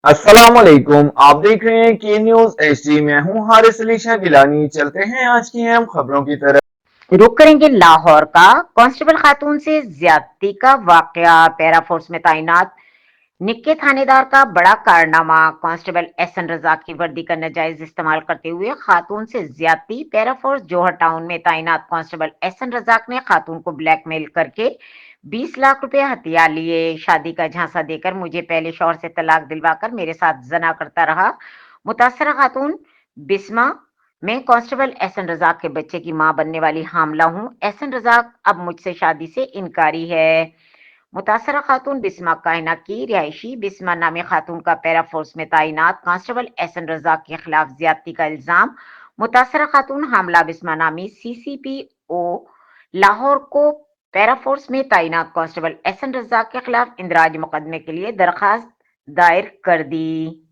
अस्सलाम वालेकुम। आप देख रहे हैं के न्यूज एचडी। मैं हूं हारिस अली शाह गिलानी। चलते हैं आज की अहम खबरों की तरफ। रुक करेंगे लाहौर का कांस्टेबल खातून से ज्यादती का वाकया, पैरा फोर्स में तैनात निक्के थानेदार का बड़ा कारनामा। कांस्टेबल एहसन रजाक की वर्दी का नाजायज इस्तेमाल करते हुए खातून से ज्यादती। पैरा फोर्स जौहर टाउन में तैनात कांस्टेबल एहसन रजाक ने खातून को ब्लैकमेल करके 20 लाख रुपए हथिया लिए। शादी का झांसा देकर मुझे पहले शौहर से तलाक दिलवाकर मेरे साथ जना करता रहा। मुतासरा खातून बिस्मा, मैं कांस्टेबल एहसन रजाक के बच्चे की मां बनने वाली हामला हूं। एहसन रजाक अब मुझसे शादी से इनकारी है। मुतासरा खातून बिस्मा कायना की रिहायशी। बिस्मा नामी खातून का पैरा फोर्स में तैनात कांस्टेबल एहसन रजाक के खिलाफ ज्यादती का इल्जाम। मुतासरा खातून हामला बिस्मा नामी सीसीपीओ लाहौर को पैरा फोर्स में तैनात कांस्टेबल एहसन रजाक के खिलाफ इंदराज मुकदमे के लिए दरखास्त दायर कर दी।